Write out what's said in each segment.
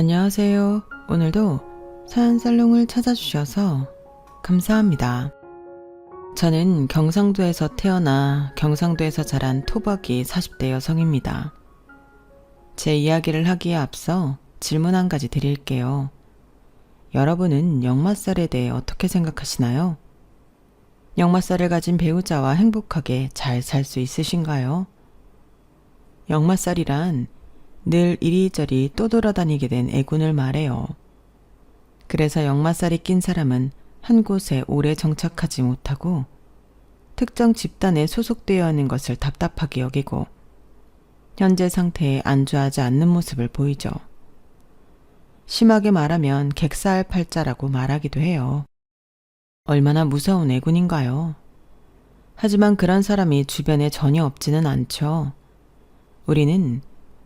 안녕하세요. 오늘도 사연살롱을 찾아주셔서 감사합니다. 저는 경상도에서 태어나 경상도에서 자란 토박이 40대 여성입니다. 제 이야기를 하기에 앞서 질문 한 가지 드릴게요. 여러분은 역마살에 대해 어떻게 생각하시나요? 역마살을 가진 배우자와 행복하게 잘 살 수 있으신가요? 역마살이란 늘 이리저리 떠돌아다니게 된 애군을 말해요. 그래서 역마살이 낀 사람은 한 곳에 오래 정착하지 못하고 특정 집단에 소속되어 있는 것을 답답하게 여기고 현재 상태에 안주하지 않는 모습을 보이죠. 심하게 말하면 객사할팔자라고 말하기도 해요. 얼마나 무서운 애군인가요? 하지만 그런 사람이 주변에 전혀 없지는 않죠. 우리는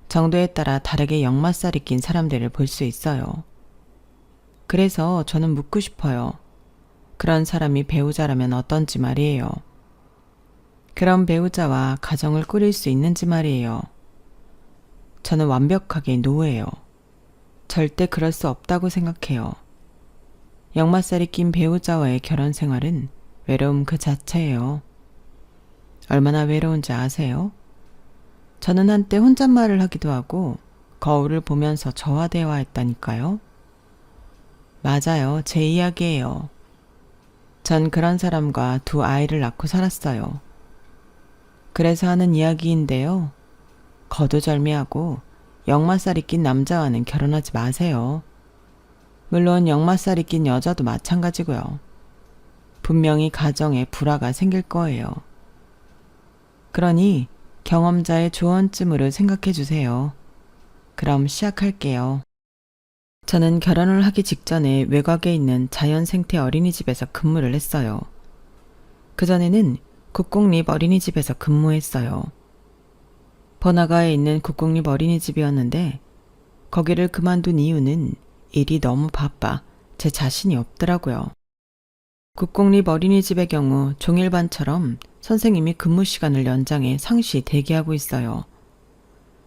정도에 따라 다르게 역마살이 낀 사람들을 볼 수 있어요. 그래서 저는 묻고 싶어요. 그런 사람이 배우자라면 어떤지 말이에요. 그런 배우자와 가정을 꾸릴 수 있는지 말이에요. 저는 완벽하게 노예요. 절대 그럴 수 없다고 생각해요. 역마살이 낀 배우자와의 결혼 생활은 외로움 그 자체예요. 얼마나 외로운지 아세요? 저는 한때 혼잣말을 하기도 하고 거울을 보면서 저와 대화했다니까요. 맞아요. 제 이야기예요. 전 그런 사람과 두 아이를 낳고 살았어요. 그래서 하는 이야기인데요. 거두절미하고 역마살이 낀 남자와는 결혼하지 마세요. 물론 역마살이 낀 여자도 마찬가지고요. 분명히 가정에 불화가 생길 거예요. 그러니 경험자의 조언쯤으로 생각해 주세요. 그럼 시작할게요. 저는 결혼을 하기 직전에 외곽에 있는 자연생태 어린이집에서 근무를 했어요. 그전에는 국공립 어린이집에서 근무했어요. 번화가에 있는 국공립 어린이집이었는데 거기를 그만둔 이유는 일이 너무 바빠 제 자신이 없더라고요. 국공립 어린이집의 경우 종일반처럼 선생님이 근무 시간을 연장해 상시 대기하고 있어요.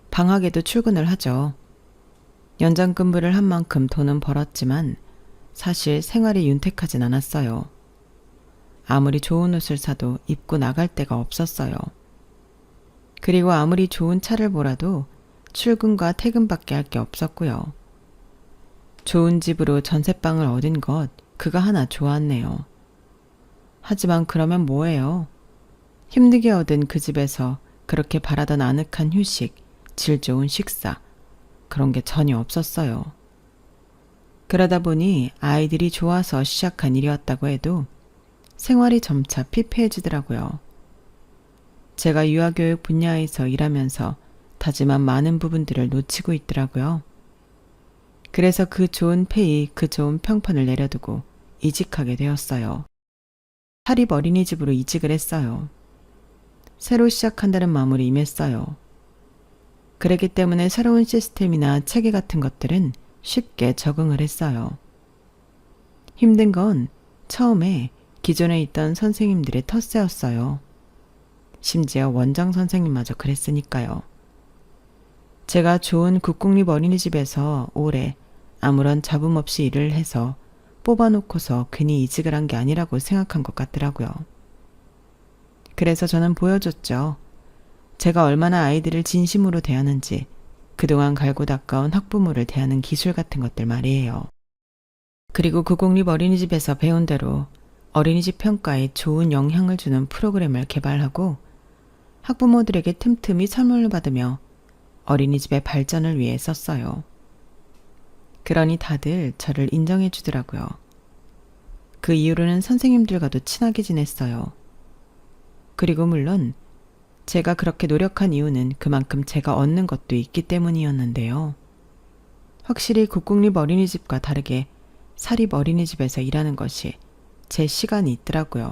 방학에도 출근을 하죠. 연장 근무를 한 만큼 돈은 벌었지만 사실 생활이 윤택하진 않았어요. 아무리 좋은 옷을 사도 입고 나갈 데가 없었어요. 그리고 아무리 좋은 차를 몰아도 출근과 퇴근밖에 할 게 없었고요. 좋은 집으로 전셋방을 얻은 것 그거 하나 좋았네요. 하지만 그러면 뭐예요? 힘들게 얻은 그 집에서 그렇게 바라던 아늑한 휴식, 질 좋은 식사, 그런 게 전혀 없었어요. 그러다 보니 아이들이 좋아서 시작한 일이었다고 해도 생활이 점차 피폐해지더라고요. 제가 유아교육 분야에서 일하면서 다짐한 많은 부분들을 놓치고 있더라고요. 그래서 그 좋은 페이, 그 좋은 평판을 내려두고 이직하게 되었어요. 사립 어린이집으로 이직을 했어요. 새로 시작한다는 마음으로 임했어요. 그랬기 때문에 새로운 시스템이나 체계 같은 것들은 쉽게 적응을 했어요. 힘든 건 처음에 기존에 있던 선생님들의 텃세였어요. 심지어 원장 선생님마저 그랬으니까요. 제가 좋은 국공립 어린이집에서 오래 아무런 잡음 없이 일을 해서 뽑아놓고서 괜히 이직을 한 게 아니라고 생각한 것 같더라고요. 그래서 저는 보여줬죠. 제가 얼마나 아이들을 진심으로 대하는지, 그동안 갈고 닦아온 학부모를 대하는 기술 같은 것들 말이에요. 그리고 국공립 어린이집에서 배운 대로 어린이집 평가에 좋은 영향을 주는 프로그램을 개발하고 학부모들에게 틈틈이 선물을 받으며 어린이집의 발전을 위해 썼어요. 그러니 다들 저를 인정해 주더라고요. 그 이후로는 선생님들과도 친하게 지냈어요. 그리고 물론 제가 그렇게 노력한 이유는 그만큼 제가 얻는 것도 있기 때문이었는데요. 확실히 국공립 어린이집과 다르게 사립 어린이집에서 일하는 것이 제 시간이 있더라고요.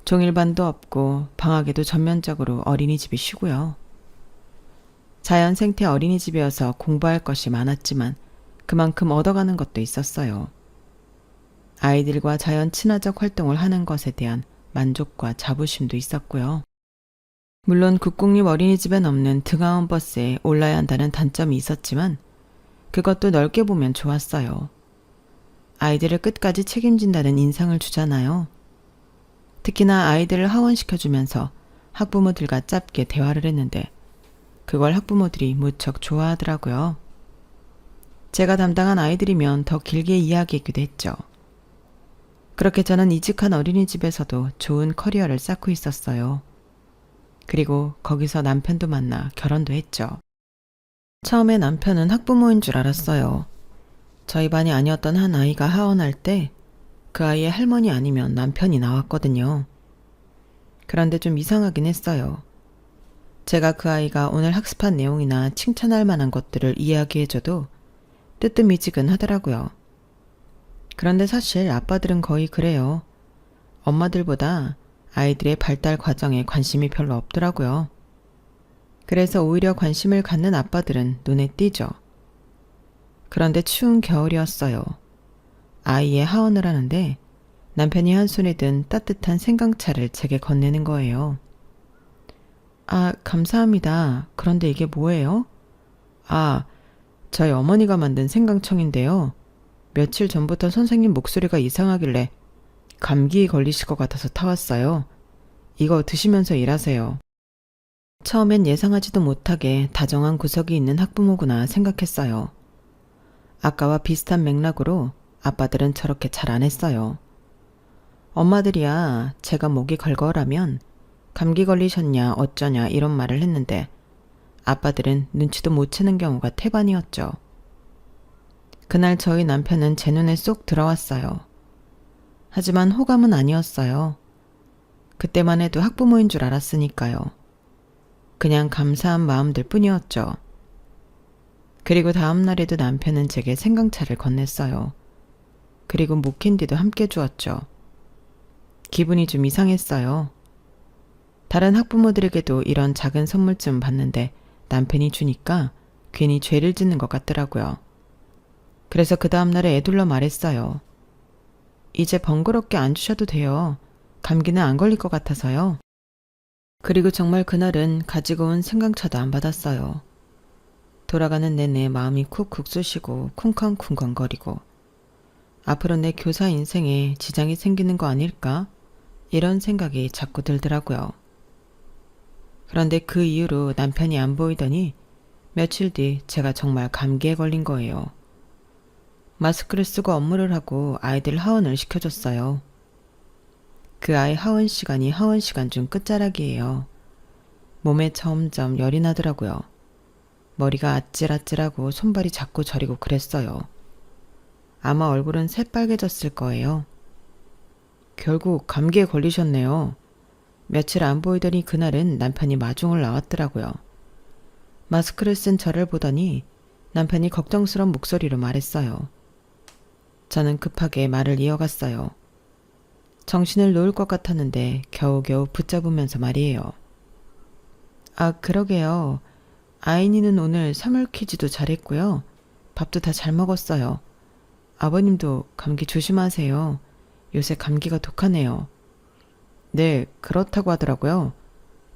종일반도 없고 방학에도 전면적으로 어린이집이 쉬고요. 자연생태 어린이집이어서 공부할 것이 많았지만 그만큼 얻어가는 것도 있었어요. 아이들과 자연 친화적 활동을 하는 것에 대한 만족과 자부심도 있었고요. 물론 국공립 어린이집엔 없는 등하원 버스에 올라야 한다는 단점이 있었지만 그것도 넓게 보면 좋았어요. 아이들을 끝까지 책임진다는 인상을 주잖아요. 특히나 아이들을 하원시켜주면서 학부모들과 짧게 대화를 했는데 그걸 학부모들이 무척 좋아하더라고요. 제가 담당한 아이들이면 더 길게 이야기하기도 했죠. 그렇게 저는 이직한 어린이집에서도 좋은 커리어를 쌓고 있었어요. 그리고 거기서 남편도 만나 결혼도 했죠. 처음에 남편은 학부모인 줄 알았어요. 저희 반이 아니었던 한 아이가 하원할 때 그 아이의 할머니 아니면 남편이 나왔거든요. 그런데 좀 이상하긴 했어요. 제가 그 아이가 오늘 학습한 내용이나 칭찬할 만한 것들을 이야기해줘도 뜨뜻미지근하더라고요. 그런데 사실 아빠들은 거의 그래요. 엄마들보다 아이들의 발달 과정에 관심이 별로 없더라고요. 그래서 오히려 관심을 갖는 아빠들은 눈에 띄죠. 그런데 추운 겨울이었어요. 아이의 하원을 하는데 남편이 한 손에 든 따뜻한 생강차를 제게 건네는 거예요. 아, 감사합니다. 그런데 이게 뭐예요? 아, 저희 어머니가 만든 생강청인데요. 며칠 전부터 선생님 목소리가 이상하길래 감기 걸리실 것 같아서 타왔어요. 이거 드시면서 일하세요. 처음엔 예상하지도 못하게 다정한 구석이 있는 학부모구나 생각했어요. 아까와 비슷한 맥락으로 아빠들은 저렇게 잘 안 했어요. 엄마들이야 제가 목이 걸걸하면 감기 걸리셨냐 어쩌냐 이런 말을 했는데 아빠들은 눈치도 못 채는 경우가 태반이었죠. 그날 저희 남편은 제 눈에 쏙 들어왔어요. 하지만 호감은 아니었어요. 그때만 해도 학부모인 줄 알았으니까요. 그냥 감사한 마음들 뿐이었죠. 그리고 다음 날에도 남편은 제게 생강차를 건넸어요. 그리고 목캔디도 함께 주었죠. 기분이 좀 이상했어요. 다른 학부모들에게도 이런 작은 선물쯤 받는데 남편이 주니까 괜히 죄를 짓는 것 같더라고요. 그래서 그 다음날에 애둘러 말했어요. 이제 번거롭게 안 주셔도 돼요. 감기는 안 걸릴 것 같아서요. 그리고 정말 그날은 가지고 온 생강차도 안 받았어요. 돌아가는 내내 마음이 쿡쿡 쑤시고 쿵쾅쿵쾅거리고 앞으로 내 교사 인생에 지장이 생기는 거 아닐까? 이런 생각이 자꾸 들더라고요. 그런데 그 이후로 남편이 안 보이더니 며칠 뒤 제가 정말 감기에 걸린 거예요. 마스크를 쓰고 업무를 하고 아이들 하원을 시켜줬어요. 그 아이 하원 시간이 하원 시간 중 끝자락이에요. 몸에 점점 열이 나더라고요. 머리가 아찔아찔하고 손발이 자꾸 저리고 그랬어요. 아마 얼굴은 새빨개졌을 거예요. 결국 감기에 걸리셨네요. 며칠 안 보이더니 그날은 남편이 마중을 나왔더라고요. 마스크를 쓴 저를 보더니 남편이 걱정스러운 목소리로 말했어요. 저는 급하게 말을 이어갔어요. 정신을 놓을 것 같았는데 겨우겨우 붙잡으면서 말이에요. 아, 그러게요. 아이니는 오늘 사물 퀴즈도 잘했고요. 밥도 다 잘 먹었어요. 아버님도 감기 조심하세요. 요새 감기가 독하네요. 네, 그렇다고 하더라고요.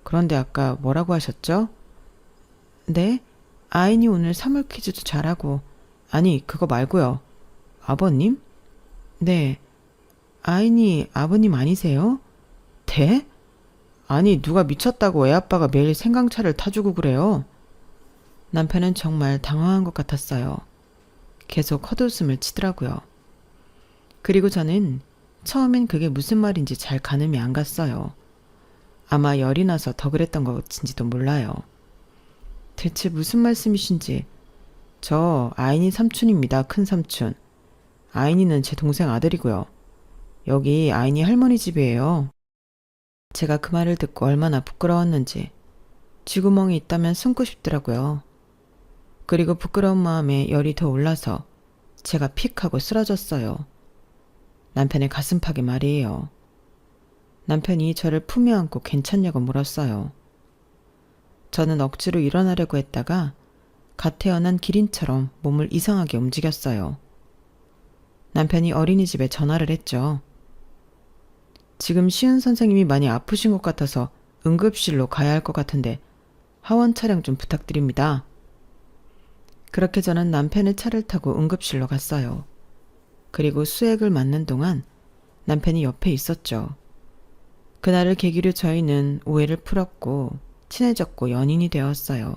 그런데 아까 뭐라고 하셨죠? 네? 아이니 오늘 사물 퀴즈도 잘하고. 아니, 그거 말고요. 아버님? 네. 아이니 아버님 아니세요? 대? 아니, 누가 미쳤다고 애아빠가 매일 생강차를 타주고 그래요. 남편은 정말 당황한 것 같았어요. 계속 헛웃음을 치더라고요. 그리고 저는 처음엔 그게 무슨 말인지 잘 가늠이 안 갔어요. 아마 열이 나서 더 그랬던 것인지도 몰라요. 대체 무슨 말씀이신지. 저 아이니 삼촌입니다. 큰 삼촌. 아이니는 제 동생 아들이고요. 여기 아이니 할머니 집이에요. 제가 그 말을 듣고 얼마나 부끄러웠는지 쥐구멍이 있다면 숨고 싶더라고요. 그리고 부끄러운 마음에 열이 더 올라서 제가 픽 하고 쓰러졌어요. 남편의 가슴팍에 말이에요. 남편이 저를 품에 안고 괜찮냐고 물었어요. 저는 억지로 일어나려고 했다가 갓 태어난 기린처럼 몸을 이상하게 움직였어요. 남편이 어린이집에 전화를 했죠. 지금 시은 선생님이 많이 아프신 것 같아서 응급실로 가야 할 것 같은데 하원 차량 좀 부탁드립니다. 그렇게 저는 남편의 차를 타고 응급실로 갔어요. 그리고 수액을 맞는 동안 남편이 옆에 있었죠. 그날을 계기로 저희는 오해를 풀었고 친해졌고 연인이 되었어요.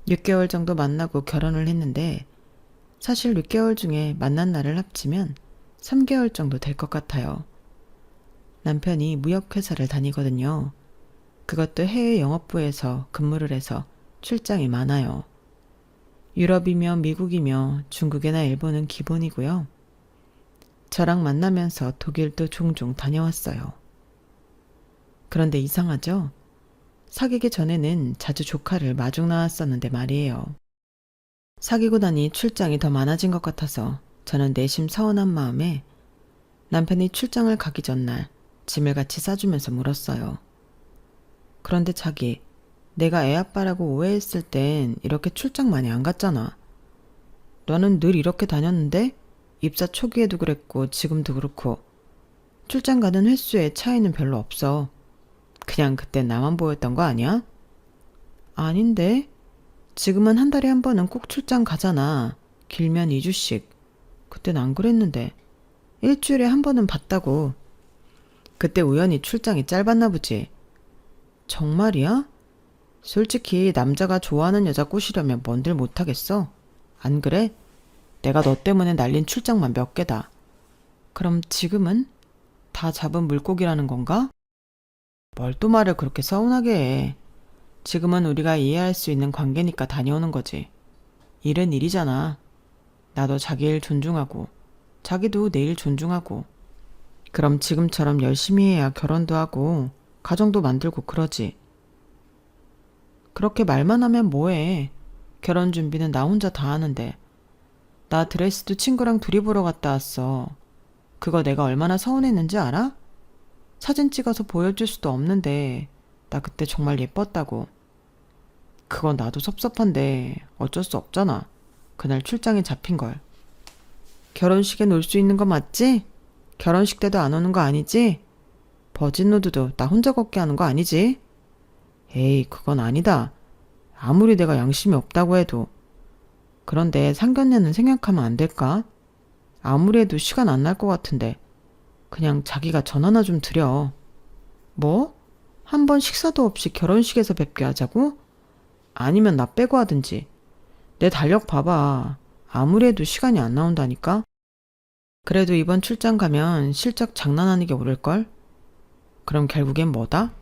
6개월 정도 만나고 결혼을 했는데 사실 6개월 중에 만난 날을 합치면 3개월 정도 될 것 같아요. 남편이 무역회사를 다니거든요. 그것도 해외 영업부에서 근무를 해서 출장이 많아요. 유럽이며 미국이며 중국이나 일본은 기본이고요. 저랑 만나면서 독일도 종종 다녀왔어요. 그런데 이상하죠? 사귀기 전에는 자주 조카를 마중 나왔었는데 말이에요. 사귀고 나니 출장이 더 많아진 것 같아서 저는 내심 서운한 마음에 남편이 출장을 가기 전날 짐을 같이 싸주면서 물었어요. 그런데 자기, 내가 애 아빠라고 오해했을 땐 이렇게 출장 많이 안 갔잖아. 너는 늘 이렇게 다녔는데 입사 초기에도 그랬고 지금도 그렇고 출장 가는 횟수에 차이는 별로 없어. 그냥 그때 나만 보였던 거 아니야? 아닌데? 지금은 한 달에 한 번은 꼭 출장 가잖아. 길면 2주씩. 그땐 안 그랬는데. 일주일에 한 번은 봤다고. 그때 우연히 출장이 짧았나 보지. 정말이야? 솔직히 남자가 좋아하는 여자 꼬시려면 뭔들 못하겠어. 안 그래? 내가 너 때문에 날린 출장만 몇 개다. 그럼 지금은? 다 잡은 물고기라는 건가? 뭘 또 말을 그렇게 서운하게 해. 지금은 우리가 이해할 수 있는 관계니까 다녀오는 거지. 일은 일이잖아. 나도 자기 일 존중하고 자기도 내 일 존중하고 그럼 지금처럼 열심히 해야 결혼도 하고 가정도 만들고 그러지. 그렇게 말만 하면 뭐해. 결혼 준비는 나 혼자 다 하는데. 나 드레스도 친구랑 둘이 보러 갔다 왔어. 그거 내가 얼마나 서운했는지 알아? 사진 찍어서 보여줄 수도 없는데 나 그때 정말 예뻤다고. 그건 나도 섭섭한데 어쩔 수 없잖아. 그날 출장에 잡힌걸. 결혼식에 놀 수 있는 거 맞지? 결혼식 때도 안 오는 거 아니지? 버진로드도 나 혼자 걷게 하는 거 아니지? 에이, 그건 아니다. 아무리 내가 양심이 없다고 해도. 그런데 상견례는 생각하면 안 될까? 아무리 해도 시간 안 날 것 같은데 그냥 자기가 전화나 좀 드려. 뭐? 한 번 식사도 없이 결혼식에서 뵙게 하자고? 아니면 나 빼고 하든지. 내 달력 봐봐. 아무리 해도 시간이 안 나온다니까? 그래도 이번 출장 가면 실적 장난 아니게 오를걸? 그럼 결국엔 뭐다?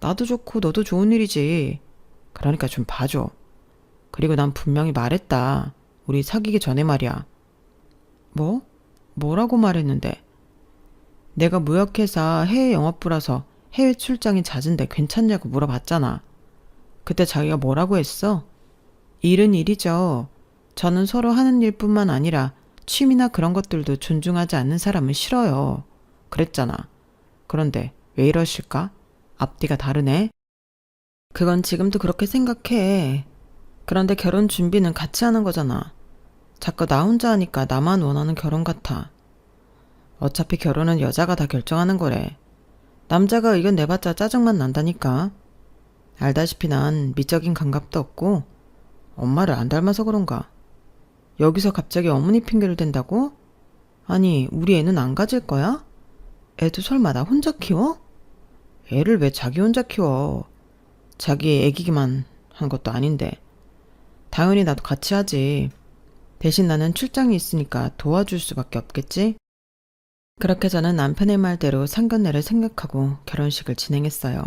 나도 좋고 너도 좋은 일이지. 그러니까 좀 봐줘. 그리고 난 분명히 말했다. 우리 사귀기 전에 말이야. 뭐? 뭐라고 말했는데? 내가 무역회사 해외 영업부라서 해외 출장이 잦은데 괜찮냐고 물어봤잖아. 그때 자기가 뭐라고 했어? 일은 일이죠. 저는 서로 하는 일뿐만 아니라 취미나 그런 것들도 존중하지 않는 사람은 싫어요. 그랬잖아. 그런데 왜 이러실까? 앞뒤가 다르네. 그건 지금도 그렇게 생각해. 그런데 결혼 준비는 같이 하는 거잖아. 자꾸 나 혼자 하니까 나만 원하는 결혼 같아. 어차피 결혼은 여자가 다 결정하는 거래. 남자가 의견 내봤자 짜증만 난다니까. 알다시피 난 미적인 감각도 없고 엄마를 안 닮아서 그런가. 여기서 갑자기 어머니 핑계를 댄다고? 아니, 우리 애는 안 가질 거야? 애도 설마 나 혼자 키워? 애를 왜 자기 혼자 키워? 자기 애기기만 한 것도 아닌데. 당연히 나도 같이 하지. 대신 나는 출장이 있으니까 도와줄 수밖에 없겠지? 그렇게 저는 남편의 말대로 상견례를 생각하고 결혼식을 진행했어요.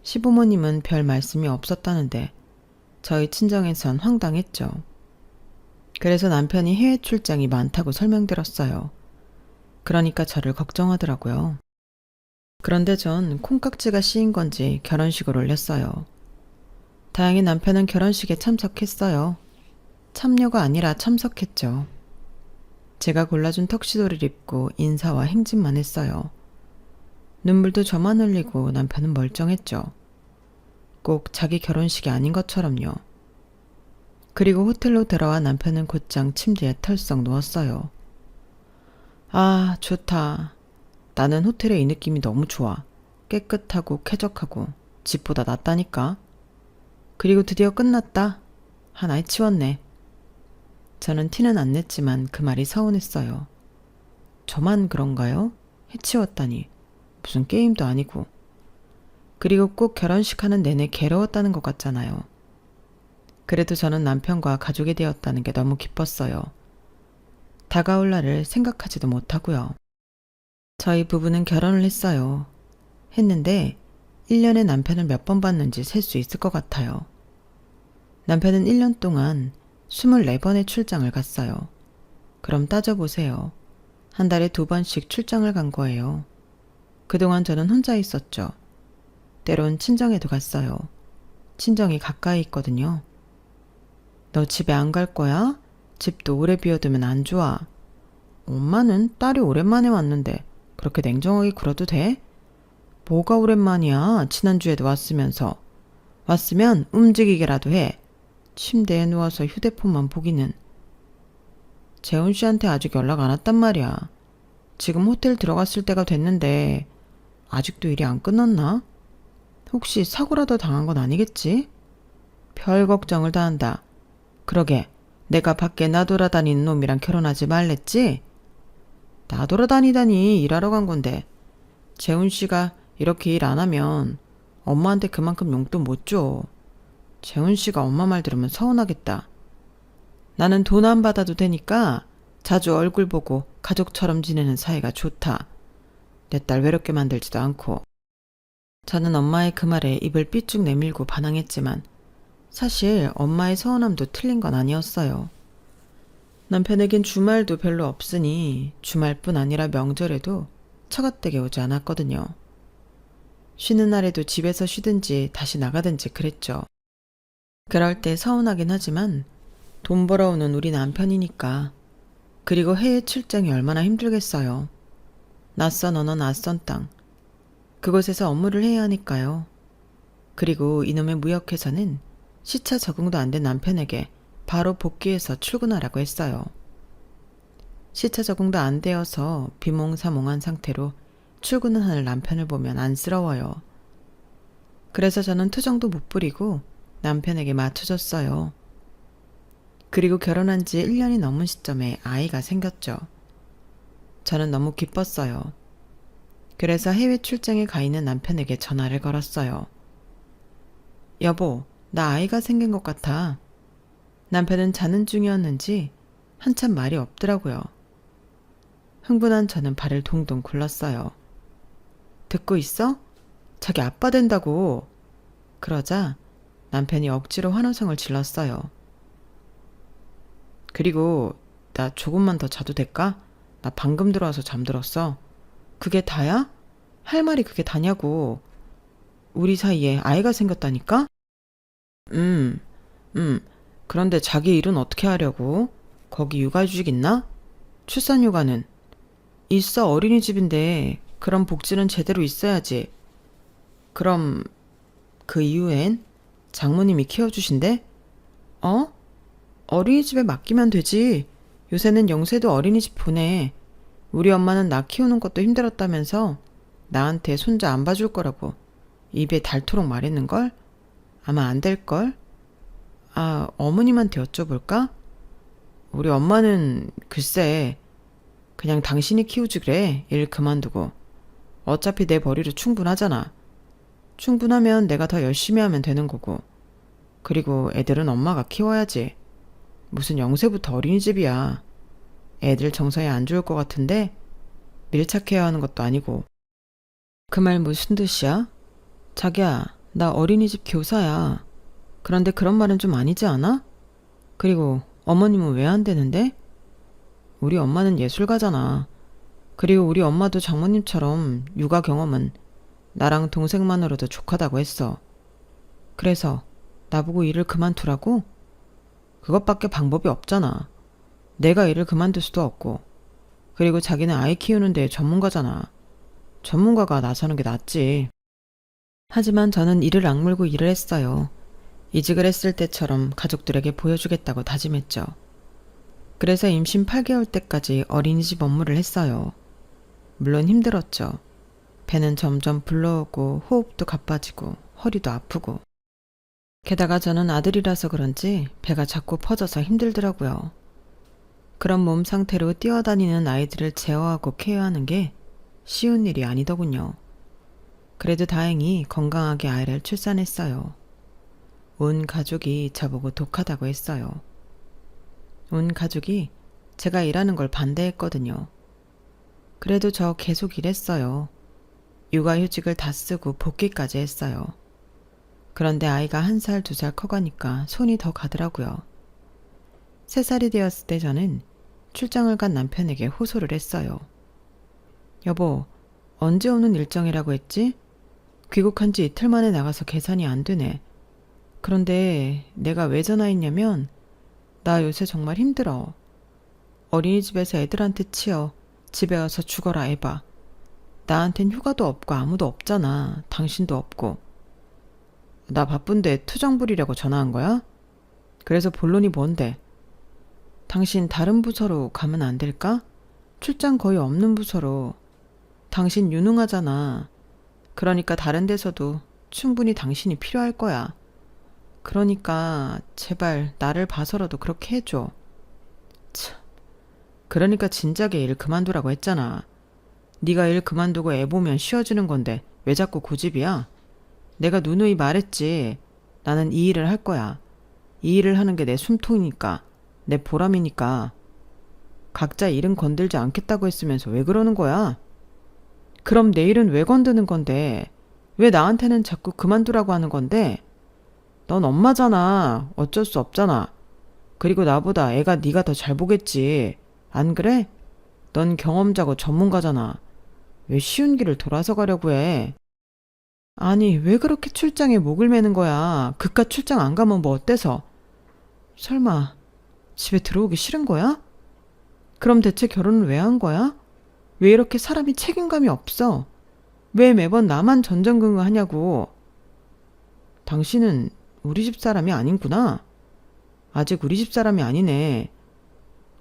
시부모님은 별 말씀이 없었다는데 저희 친정에선 황당했죠. 그래서 남편이 해외 출장이 많다고 설명드렸어요. 그러니까 저를 걱정하더라고요. 그런데 전 콩깍지가 씌인 건지 결혼식을 올렸어요. 다행히 남편은 결혼식에 참석했어요. 참여가 아니라 참석했죠. 제가 골라준 턱시도를 입고 인사와 행진만 했어요. 눈물도 저만 흘리고 남편은 멀쩡했죠. 꼭 자기 결혼식이 아닌 것처럼요. 그리고 호텔로 들어와 남편은 곧장 침대에 털썩 누웠어요. 아, 좋다. 나는 호텔의 이 느낌이 너무 좋아. 깨끗하고 쾌적하고 집보다 낫다니까. 그리고 드디어 끝났다. 하나에 치웠네. 저는 티는 안 냈지만 그 말이 서운했어요. 저만 그런가요? 해치웠다니. 무슨 게임도 아니고. 그리고 꼭 결혼식 하는 내내 괴로웠다는 것 같잖아요. 그래도 저는 남편과 가족이 되었다는 게 너무 기뻤어요. 다가올 날을 생각하지도 못하고요. 저희 부부는 결혼을 했어요. 했는데 1년에 남편을 몇 번 봤는지 셀 수 있을 것 같아요. 남편은 1년 동안 24번의 출장을 갔어요. 그럼 따져보세요. 한 달에 2번씩 출장을 간 거예요. 그동안 저는 혼자 있었죠. 때론 친정에도 갔어요. 친정이 가까이 있거든요. 너 집에 안 갈 거야? 집도 오래 비워두면 안 좋아. 엄마는 딸이 오랜만에 왔는데 그렇게 냉정하게 굴어도 돼? 뭐가 오랜만이야? 지난주에도 왔으면서. 왔으면 움직이게라도 해. 침대에 누워서 휴대폰만 보기는. 재훈 씨한테 아직 연락 안 왔단 말이야. 지금 호텔 들어갔을 때가 됐는데 아직도 일이 안 끝났나? 혹시 사고라도 당한 건 아니겠지? 별 걱정을 다 한다. 그러게 내가 밖에 나돌아다니는 놈이랑 결혼하지 말랬지? 나돌아다니다니 일하러 간 건데 재훈 씨가 이렇게 일 안 하면 엄마한테 그만큼 용돈 못 줘. 재훈 씨가 엄마 말 들으면 서운하겠다. 나는 돈 안 받아도 되니까 자주 얼굴 보고 가족처럼 지내는 사이가 좋다. 내 딸 외롭게 만들지도 않고. 저는 엄마의 그 말에 입을 삐쭉 내밀고 반항했지만 사실 엄마의 서운함도 틀린 건 아니었어요. 남편에겐 주말도 별로 없으니 주말뿐 아니라 명절에도 처갓댁에 오지 않았거든요. 쉬는 날에도 집에서 쉬든지 다시 나가든지 그랬죠. 그럴 때 서운하긴 하지만 돈 벌어오는 우리 남편이니까. 그리고 해외 출장이 얼마나 힘들겠어요. 낯선 언어 낯선 땅. 그곳에서 업무를 해야 하니까요. 그리고 이놈의 무역회사는 시차 적응도 안 된 남편에게 바로 복귀해서 출근하라고 했어요. 시차 적응도 안 되어서 비몽사몽한 상태로 출근을 하는 남편을 보면 안쓰러워요. 그래서 저는 투정도 못 부리고 남편에게 맞춰줬어요. 그리고 결혼한 지 1년이 넘은 시점에 아이가 생겼죠. 저는 너무 기뻤어요. 그래서 해외 출장에 가 있는 남편에게 전화를 걸었어요. 여보, 나 아이가 생긴 것 같아. 남편은 자는 중이었는지 한참 말이 없더라고요. 흥분한 저는 발을 동동 굴렀어요. 듣고 있어? 자기 아빠 된다고. 그러자 남편이 억지로 환호성을 질렀어요. 그리고 나 조금만 더 자도 될까? 나 방금 들어와서 잠들었어. 그게 다야? 할 말이 그게 다냐고. 우리 사이에 아이가 생겼다니까? 음, 그런데 자기 일은 어떻게 하려고? 거기 육아휴직 있나? 출산휴가는? 있어, 어린이집인데 그런 복지는 제대로 있어야지. 그럼 그 이후엔 장모님이 키워주신대? 어? 어린이집에 맡기면 되지. 요새는 영세도 어린이집 보내. 우리 엄마는 나 키우는 것도 힘들었다면서 나한테 손자 안 봐줄 거라고 입에 닳도록 말했는걸? 아마 안 될걸? 아, 어머님한테 여쭤볼까? 우리 엄마는 글쎄 그냥 당신이 키우지 그래. 일 그만두고. 어차피 내 벌이로 충분하잖아. 충분하면 내가 더 열심히 하면 되는 거고. 그리고 애들은 엄마가 키워야지. 무슨 영세부터 어린이집이야. 애들 정서에 안 좋을 것 같은데 밀착해야 하는 것도 아니고. 그 말 무슨 뜻이야? 자기야, 나 어린이집 교사야. 그런데 그런 말은 좀 아니지 않아? 그리고 어머님은 왜 안 되는데? 우리 엄마는 예술가잖아. 그리고 우리 엄마도 장모님처럼 육아 경험은 나랑 동생만으로도 족하다고 했어. 그래서 나보고 일을 그만두라고? 그것밖에 방법이 없잖아. 내가 일을 그만둘 수도 없고. 그리고 자기는 아이 키우는 데 전문가잖아. 전문가가 나서는 게 낫지. 하지만 저는 이를 악물고 일을 했어요. 이직을 했을 때처럼 가족들에게 보여주겠다고 다짐했죠. 그래서 임신 8개월 때까지 어린이집 업무를 했어요. 물론 힘들었죠. 배는 점점 불러오고 호흡도 가빠지고 허리도 아프고. 게다가 저는 아들이라서 그런지 배가 자꾸 퍼져서 힘들더라고요. 그런 몸 상태로 뛰어다니는 아이들을 제어하고 케어하는 게 쉬운 일이 아니더군요. 그래도 다행히 건강하게 아이를 출산했어요. 온 가족이 저보고 독하다고 했어요. 온 가족이 제가 일하는 걸 반대했거든요. 그래도 저 계속 일했어요. 육아휴직을 다 쓰고 복귀까지 했어요. 그런데 아이가 1살, 2살 커가니까 손이 더 가더라고요. 3살이 되었을 때 저는 출장을 간 남편에게 호소를 했어요. 여보, 언제 오는 일정이라고 했지? 귀국한 지 이틀 만에 나가서 계산이 안 되네. 그런데 내가 왜 전화했냐면 나 요새 정말 힘들어. 어린이집에서 애들한테 치여 집에 와서 죽어라 에바. 나한텐 휴가도 없고 아무도 없잖아. 당신도 없고. 나 바쁜데 투정 부리려고 전화한 거야? 그래서 본론이 뭔데? 당신 다른 부서로 가면 안 될까? 출장 거의 없는 부서로. 당신 유능하잖아. 그러니까 다른 데서도 충분히 당신이 필요할 거야. 그러니까 제발 나를 봐서라도 그렇게 해줘. 참. 그러니까 진작에 일 그만두라고 했잖아. 네가 일 그만두고 애 보면 쉬어지는 건데 왜 자꾸 고집이야? 내가 누누이 말했지. 나는 이 일을 할 거야. 이 일을 하는 게 내 숨통이니까. 내 보람이니까. 각자 일은 건들지 않겠다고 했으면서 왜 그러는 거야? 그럼 내 일은 왜 건드는 건데? 왜 나한테는 자꾸 그만두라고 하는 건데? 넌 엄마잖아. 어쩔 수 없잖아. 그리고 나보다 애가 네가 더 잘 보겠지. 안 그래? 넌 경험자고 전문가잖아. 왜 쉬운 길을 돌아서 가려고 해? 아니, 왜 그렇게 출장에 목을 매는 거야? 그깟 출장 안 가면 뭐 어때서? 설마 집에 들어오기 싫은 거야? 그럼 대체 결혼을 왜 한 거야? 왜 이렇게 사람이 책임감이 없어? 왜 매번 나만 전전긍긍하냐고. 당신은 우리 집 사람이 아닌구나. 아직 우리 집 사람이 아니네.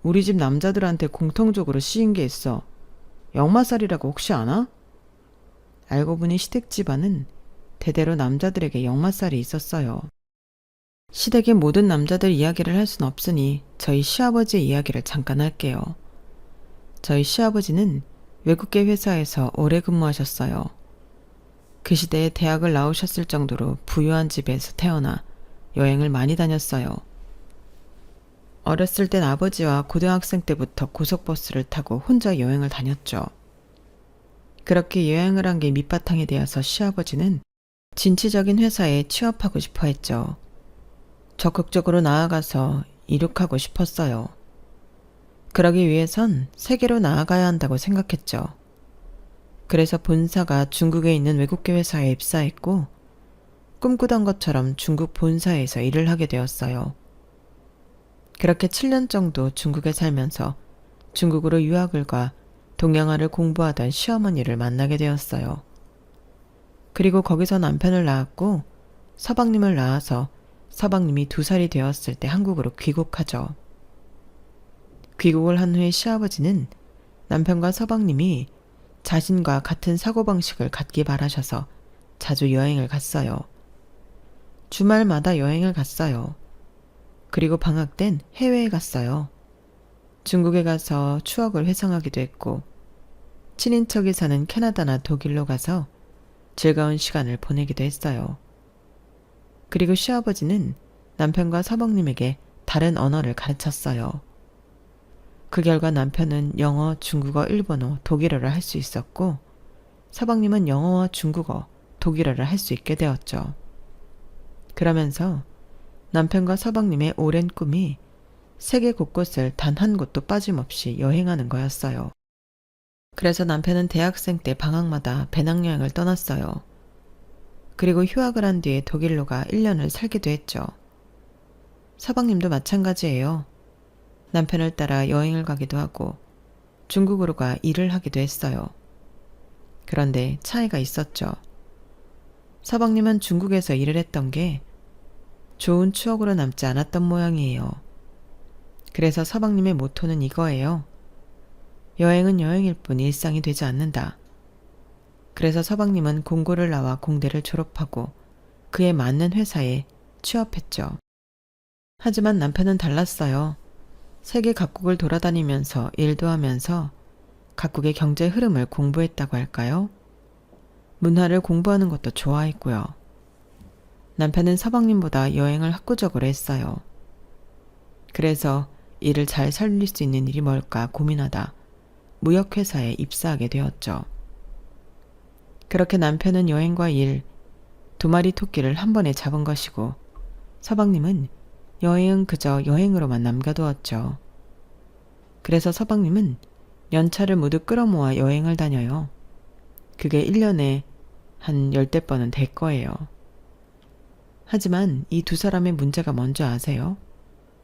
우리 집 남자들한테 공통적으로 씌인 게 있어. 역마살이라고 혹시 아나? 알고 보니 시댁 집안은 대대로 남자들에게 역마살이 있었어요. 시댁의 모든 남자들 이야기를 할 순 없으니 저희 시아버지의 이야기를 잠깐 할게요. 저희 시아버지는 외국계 회사에서 오래 근무하셨어요. 그 시대에 대학을 나오셨을 정도로 부유한 집에서 태어나 여행을 많이 다녔어요. 어렸을 땐 아버지와 고등학생 때부터 고속버스를 타고 혼자 여행을 다녔죠. 그렇게 여행을 한 게 밑바탕이 되어서 시아버지는 진취적인 회사에 취업하고 싶어 했죠. 적극적으로 나아가서 이룩하고 싶었어요. 그러기 위해선 세계로 나아가야 한다고 생각했죠. 그래서 본사가 중국에 있는 외국계 회사에 입사했고 꿈꾸던 것처럼 중국 본사에서 일을 하게 되었어요. 그렇게 7년 정도 중국에 살면서 중국으로 유학을 가 동양화를 공부하던 시어머니를 만나게 되었어요. 그리고 거기서 남편을 낳았고 서방님을 낳아서 서방님이 2살이 되었을 때 한국으로 귀국하죠. 귀국을 한 후에 시아버지는 남편과 서방님이 자신과 같은 사고방식을 갖기 바라셔서 자주 여행을 갔어요. 주말마다 여행을 갔어요. 그리고 방학 땐 해외에 갔어요. 중국에 가서 추억을 회상하기도 했고 친인척이 사는 캐나다나 독일로 가서 즐거운 시간을 보내기도 했어요. 그리고 시아버지는 남편과 서방님에게 다른 언어를 가르쳤어요. 그 결과 남편은 영어, 중국어, 일본어, 독일어를 할 수 있었고 서방님은 영어와 중국어, 독일어를 할 수 있게 되었죠. 그러면서 남편과 서방님의 오랜 꿈이 세계 곳곳을 단 한 곳도 빠짐없이 여행하는 거였어요. 그래서 남편은 대학생 때 방학마다 배낭여행을 떠났어요. 그리고 휴학을 한 뒤에 독일로 가 1년을 살기도 했죠. 서방님도 마찬가지예요. 남편을 따라 여행을 가기도 하고 중국으로 가 일을 하기도 했어요. 그런데 차이가 있었죠. 서방님은 중국에서 일을 했던 게 좋은 추억으로 남지 않았던 모양이에요. 그래서 서방님의 모토는 이거예요. 여행은 여행일 뿐 일상이 되지 않는다. 그래서 서방님은 공고를 나와 공대를 졸업하고 그에 맞는 회사에 취업했죠. 하지만 남편은 달랐어요. 세계 각국을 돌아다니면서 일도 하면서 각국의 경제 흐름을 공부했다고 할까요? 문화를 공부하는 것도 좋아했고요. 남편은 서방님보다 여행을 학구적으로 했어요. 그래서 이를 잘 살릴 수 있는 일이 뭘까 고민하다 무역회사에 입사하게 되었죠. 그렇게 남편은 여행과 일, 두 마리 토끼를 한 번에 잡은 것이고 서방님은 여행은 그저 여행으로만 남겨두었죠. 그래서 서방님은 연차를 모두 끌어모아 여행을 다녀요. 그게 1년에 한 10대 번은 될 거예요. 하지만 이 두 사람의 문제가 뭔지 아세요?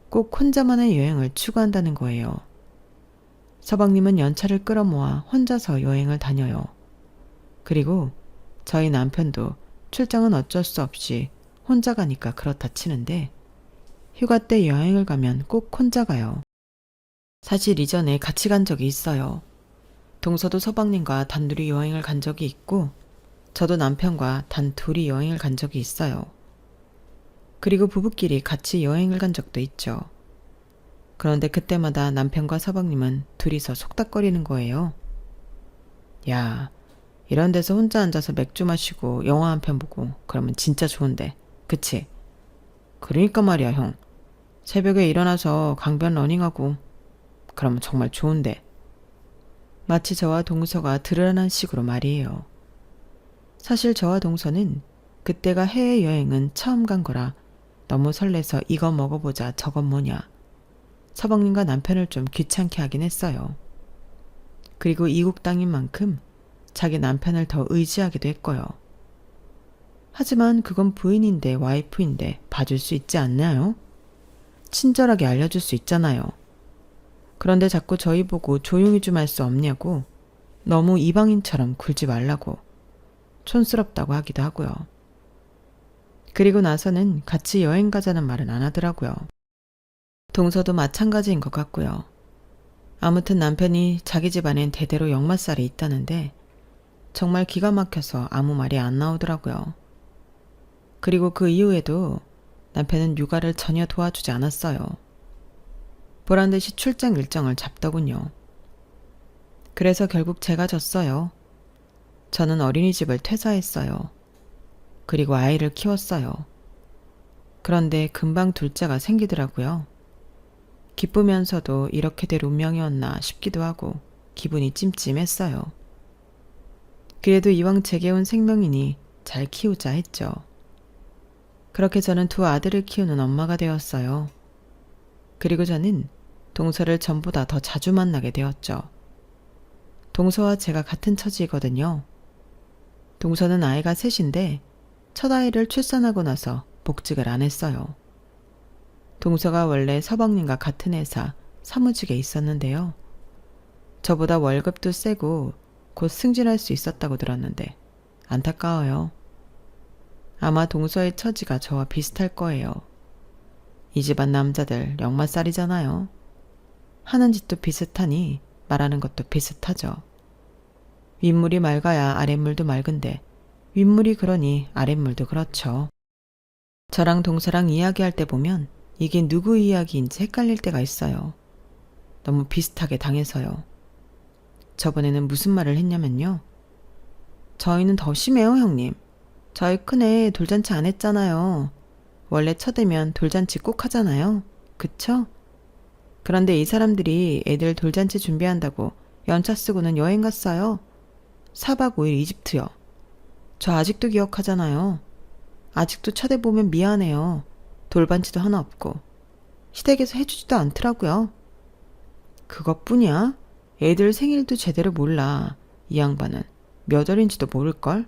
꼭 혼자만의 여행을 추구한다는 거예요. 서방님은 연차를 끌어모아 혼자서 여행을 다녀요. 그리고 저희 남편도 출장은 어쩔 수 없이 혼자 가니까 그렇다 치는데 휴가 때 여행을 가면 꼭 혼자 가요. 사실 이전에 같이 간 적이 있어요. 동서도 서방님과 단둘이 여행을 간 적이 있고 저도 남편과 단 둘이 여행을 간 적이 있어요. 그리고 부부끼리 같이 여행을 간 적도 있죠. 그런데 그때마다 남편과 서방님은 둘이서 속닥거리는 거예요. 야, 이런 데서 혼자 앉아서 맥주 마시고 영화 한 편 보고 그러면 진짜 좋은데, 그치? 그러니까 말이야, 형. 새벽에 일어나서 강변 러닝하고 그러면 정말 좋은데. 마치 저와 동서가 드러난 식으로 말이에요. 사실 저와 동서는 그때가 해외여행은 처음 간 거라 너무 설레서 이거 먹어보자 저건 뭐냐. 서방님과 남편을 좀 귀찮게 하긴 했어요. 그리고 이국 땅인 만큼 자기 남편을 더 의지하기도 했고요. 하지만 그건 부인인데 와이프인데 봐줄 수 있지 않나요? 친절하게 알려줄 수 있잖아요. 그런데 자꾸 저희 보고 조용히 좀 할 수 없냐고 너무 이방인처럼 굴지 말라고 촌스럽다고 하기도 하고요. 그리고 나서는 같이 여행 가자는 말은 안 하더라고요. 동서도 마찬가지인 것 같고요. 아무튼 남편이 자기 집안엔 대대로 역마살이 있다는데 정말 기가 막혀서 아무 말이 안 나오더라고요. 그리고 그 이후에도 남편은 육아를 전혀 도와주지 않았어요. 보란듯이 출장 일정을 잡더군요. 그래서 결국 제가 졌어요. 저는 어린이집을 퇴사했어요. 그리고 아이를 키웠어요. 그런데 금방 둘째가 생기더라고요. 기쁘면서도 이렇게 될 운명이었나 싶기도 하고 기분이 찜찜했어요. 그래도 이왕 제게 온 생명이니 잘 키우자 했죠. 그렇게 저는 두 아들을 키우는 엄마가 되었어요. 그리고 저는 동서를 전보다 더 자주 만나게 되었죠. 동서와 제가 같은 처지이거든요. 동서는 아이가 셋인데 첫 아이를 출산하고 나서 복직을 안 했어요. 동서가 원래 서방님과 같은 회사 사무직에 있었는데요. 저보다 월급도 세고 곧 승진할 수 있었다고 들었는데 안타까워요. 아마 동서의 처지가 저와 비슷할 거예요. 이 집안 남자들 역마살이잖아요. 하는 짓도 비슷하니 말하는 것도 비슷하죠. 윗물이 맑아야 아랫물도 맑은데 윗물이 그러니 아랫물도 그렇죠. 저랑 동서랑 이야기할 때 보면 이게 누구 이야기인지 헷갈릴 때가 있어요. 너무 비슷하게 당해서요. 저번에는 무슨 말을 했냐면요. 저희는 더 심해요, 형님. 저희 큰애 돌잔치 안 했잖아요. 원래 쳐대면 돌잔치 꼭 하잖아요. 그쵸? 그런데 이 사람들이 애들 돌잔치 준비한다고 연차 쓰고는 여행 갔어요. 4박 5일 이집트요. 저 아직도 기억하잖아요. 아직도 쳐다보면 미안해요. 돌반지도 하나 없고. 시댁에서 해주지도 않더라고요. 그것뿐이야? 애들 생일도 제대로 몰라. 이 양반은 몇 월인지도 모를걸?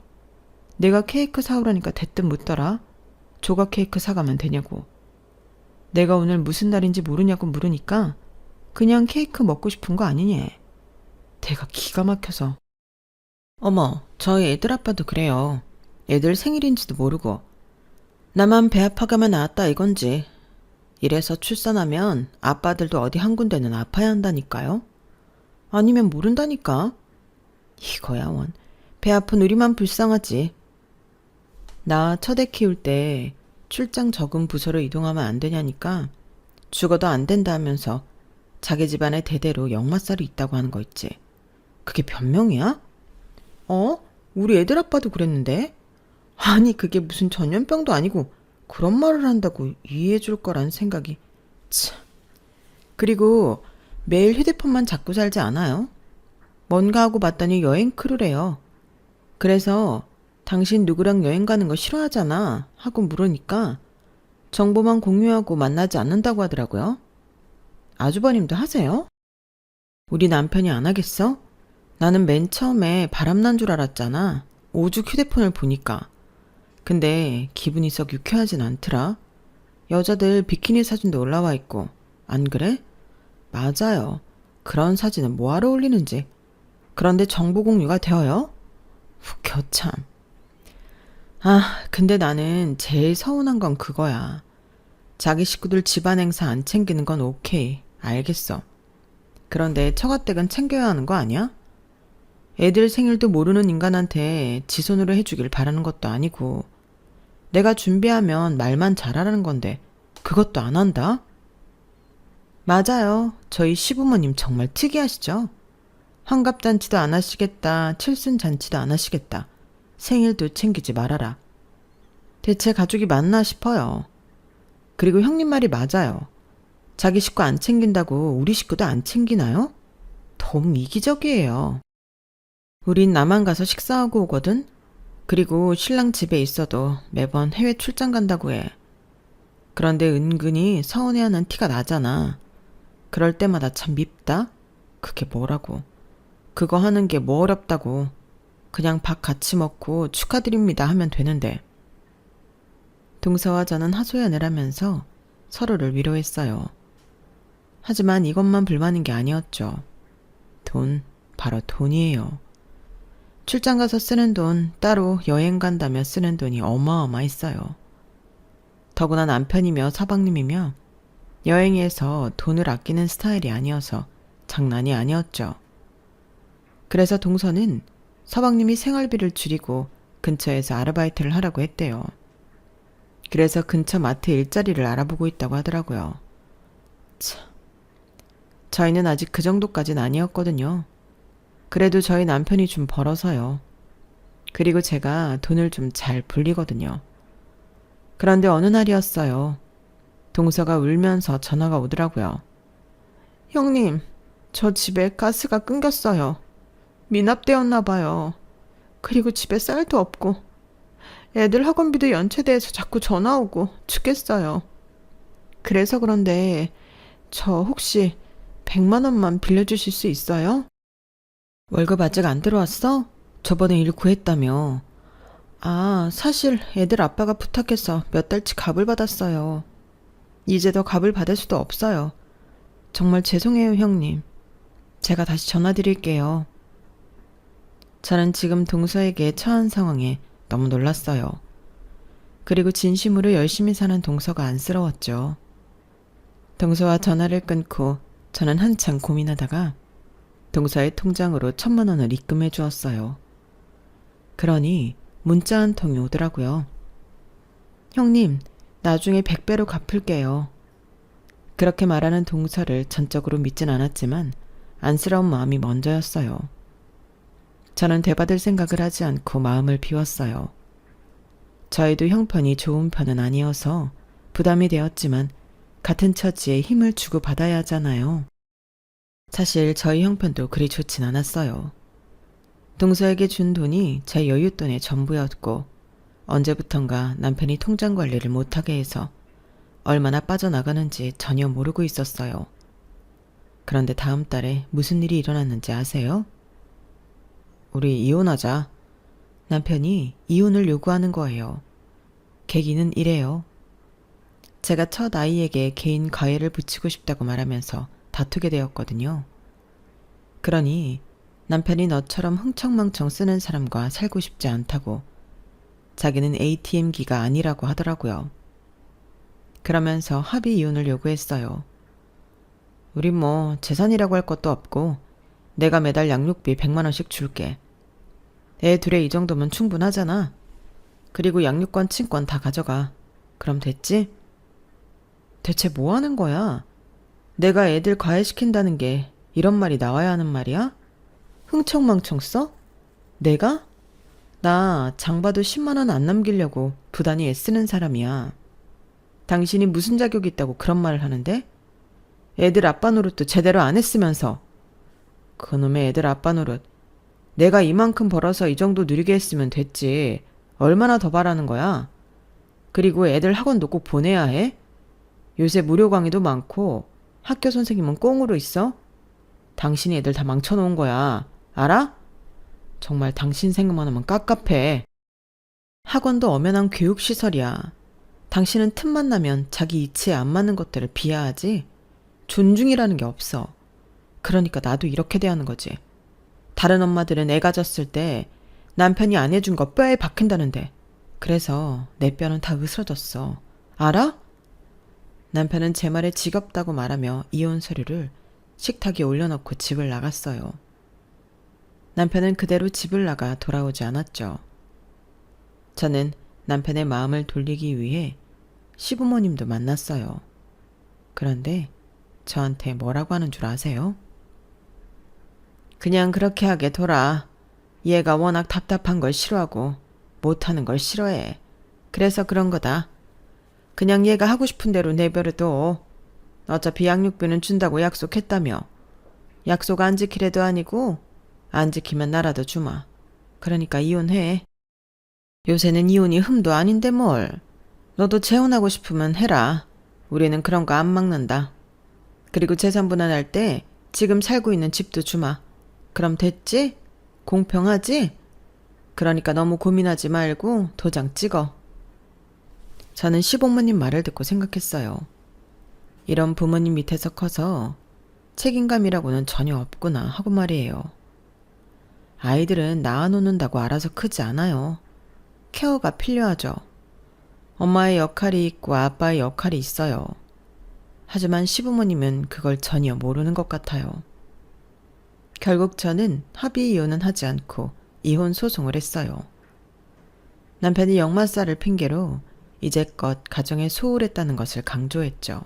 내가 케이크 사오라니까 대뜸 묻더라. 조각 케이크 사가면 되냐고. 내가 오늘 무슨 날인지 모르냐고 물으니까 그냥 케이크 먹고 싶은 거 아니냐. 내가 기가 막혀서. 어머, 저희 애들 아빠도 그래요. 애들 생일인지도 모르고. 나만 배 아파가면 나왔다 이건지. 이래서 출산하면 아빠들도 어디 한 군데는 아파야 한다니까요. 아니면 모른다니까. 이거야 원. 배 아픈 우리만 불쌍하지. 나 첫애 키울 때 출장 적은 부서로 이동하면 안 되냐니까 죽어도 안 된다 하면서 자기 집안에 대대로 역마살이 있다고 하는 거 있지. 그게 변명이야? 우리 애들 아빠도 그랬는데? 아니 그게 무슨 전염병도 아니고 그런 말을 한다고 이해해 줄 거란 생각이 참. 그리고 매일 휴대폰만 잡고 살지 않아요? 뭔가 하고 봤더니 여행 크루래요. 그래서 당신 누구랑 여행 가는 거 싫어하잖아 하고 물으니까 정보만 공유하고 만나지 않는다고 하더라고요. 아주버님도 하세요? 우리 남편이 안 하겠어? 나는 맨 처음에 바람난 줄 알았잖아. 오죽 휴대폰을 보니까. 근데 기분이 썩 유쾌하진 않더라. 여자들 비키니 사진도 올라와 있고. 안 그래? 맞아요. 그런 사진은 뭐하러 올리는지. 그런데 정보 공유가 되어요? 웃겨 참. 근데 나는 제일 서운한 건 그거야. 자기 식구들 집안 행사 안 챙기는 건 오케이. 알겠어. 그런데 처가댁은 챙겨야 하는 거 아니야? 애들 생일도 모르는 인간한테 지 손으로 해주길 바라는 것도 아니고 내가 준비하면 말만 잘하라는 건데 그것도 안 한다? 맞아요. 저희 시부모님 정말 특이하시죠? 환갑잔치도 안 하시겠다. 칠순잔치도 안 하시겠다. 생일도 챙기지 말아라. 대체 가족이 맞나 싶어요. 그리고 형님 말이 맞아요. 자기 식구 안 챙긴다고 우리 식구도 안 챙기나요? 너무 이기적이에요. 우린 남한 가서 식사하고 오거든? 그리고 신랑 집에 있어도 매번 해외 출장 간다고 해. 그런데 은근히 서운해하는 티가 나잖아. 그럴 때마다 참 밉다? 그게 뭐라고. 그거 하는 게 뭐 어렵다고. 그냥 밥 같이 먹고 축하드립니다 하면 되는데. 동서와 저는 하소연을 하면서 서로를 위로했어요. 하지만 이것만 불만인 게 아니었죠. 돈, 바로 돈이에요. 출장 가서 쓰는 돈, 따로 여행 간다며 쓰는 돈이 어마어마했어요. 더구나 남편이며 서방님이며 여행에서 돈을 아끼는 스타일이 아니어서 장난이 아니었죠. 그래서 동서는 서방님이 생활비를 줄이고 근처에서 아르바이트를 하라고 했대요. 그래서 근처 마트 일자리를 알아보고 있다고 하더라고요. 참, 저희는 아직 그 정도까진 아니었거든요. 그래도 저희 남편이 좀 벌어서요. 그리고 제가 돈을 좀 잘 불리거든요. 그런데 어느 날이었어요. 동서가 울면서 전화가 오더라고요. 형님, 저 집에 가스가 끊겼어요. 미납되었나 봐요. 그리고 집에 쌀도 없고 애들 학원비도 연체돼서 자꾸 전화 오고 죽겠어요. 그래서 그런데 저 혹시 100만 원만 빌려주실 수 있어요? 월급 아직 안 들어왔어? 저번에 일 구했다며. 사실 애들 아빠가 부탁해서 몇 달치 값을 받았어요. 이제 더 값을 받을 수도 없어요. 정말 죄송해요, 형님. 제가 다시 전화드릴게요. 저는 지금 동서에게 처한 상황에 너무 놀랐어요. 그리고 진심으로 열심히 사는 동서가 안쓰러웠죠. 동서와 전화를 끊고 저는 한참 고민하다가 동서의 통장으로 1,000만 원을 입금해 주었어요. 그러니 문자 한 통이 오더라고요. 형님, 나중에 100배로 갚을게요. 그렇게 말하는 동서를 전적으로 믿진 않았지만 안쓰러운 마음이 먼저였어요. 저는 되받을 생각을 하지 않고 마음을 비웠어요. 저희도 형편이 좋은 편은 아니어서 부담이 되었지만 같은 처지에 힘을 주고 받아야 하잖아요. 사실 저희 형편도 그리 좋진 않았어요. 동서에게 준 돈이 제 여윳돈의 전부였고 언제부턴가 남편이 통장 관리를 못하게 해서 얼마나 빠져나가는지 전혀 모르고 있었어요. 그런데 다음 달에 무슨 일이 일어났는지 아세요? 우리 이혼하자. 남편이 이혼을 요구하는 거예요. 계기는 이래요. 제가 첫 아이에게 개인 가해를 붙이고 싶다고 말하면서 다투게 되었거든요. 그러니 남편이 너처럼 흥청망청 쓰는 사람과 살고 싶지 않다고 자기는 ATM기가 아니라고 하더라고요. 그러면서 합의 이혼을 요구했어요. 우리 뭐 재산이라고 할 것도 없고 내가 매달 양육비 100만 원씩 줄게. 애 둘에 이 정도면 충분하잖아. 그리고 양육권 친권 다 가져가. 그럼 됐지? 대체 뭐 하는 거야? 내가 애들 과외시킨다는 게 이런 말이 나와야 하는 말이야? 흥청망청 써? 내가? 나 장봐도 10만 원 안 남기려고 부단히 애쓰는 사람이야. 당신이 무슨 자격이 있다고 그런 말을 하는데? 애들 아빠 노릇도 제대로 안 했으면서. 그놈의 애들 아빠 노릇. 내가 이만큼 벌어서 이 정도 누리게 했으면 됐지. 얼마나 더 바라는 거야? 그리고 애들 학원도 꼭 보내야 해? 요새 무료 강의도 많고 학교 선생님은 꽁으로 있어? 당신이 애들 다 망쳐놓은 거야. 알아? 정말 당신 생각만 하면 깝깝해. 학원도 엄연한 교육시설이야. 당신은 틈만 나면 자기 이치에 안 맞는 것들을 비하하지. 존중이라는 게 없어. 그러니까 나도 이렇게 대하는 거지. 다른 엄마들은 애 가졌을 때 남편이 안 해준 거 뼈에 박힌다는데 그래서 내 뼈는 다 으스러졌어. 알아? 남편은 제 말에 지겹다고 말하며 이혼 서류를 식탁에 올려놓고 집을 나갔어요. 남편은 그대로 집을 나가 돌아오지 않았죠. 저는 남편의 마음을 돌리기 위해 시부모님도 만났어요. 그런데 저한테 뭐라고 하는 줄 아세요? 그냥 그렇게 하게 둬라. 얘가 워낙 답답한 걸 싫어하고 못하는 걸 싫어해. 그래서 그런 거다. 그냥 얘가 하고 싶은 대로 내버려둬. 어차피 양육비는 준다고 약속했다며. 약속 안 지킬 애도 아니고 안 지키면 나라도 주마. 그러니까 이혼해. 요새는 이혼이 흠도 아닌데 뭘. 너도 재혼하고 싶으면 해라. 우리는 그런 거 안 막는다. 그리고 재산 분할할 때 지금 살고 있는 집도 주마. 그럼 됐지? 공평하지? 그러니까 너무 고민하지 말고 도장 찍어. 저는 시부모님 말을 듣고 생각했어요. 이런 부모님 밑에서 커서 책임감이라고는 전혀 없구나 하고 말이에요. 아이들은 낳아놓는다고 알아서 크지 않아요. 케어가 필요하죠. 엄마의 역할이 있고 아빠의 역할이 있어요. 하지만 시부모님은 그걸 전혀 모르는 것 같아요. 결국 저는 합의 이혼은 하지 않고 이혼 소송을 했어요. 남편이 역마살을 핑계로 이제껏 가정에 소홀했다는 것을 강조했죠.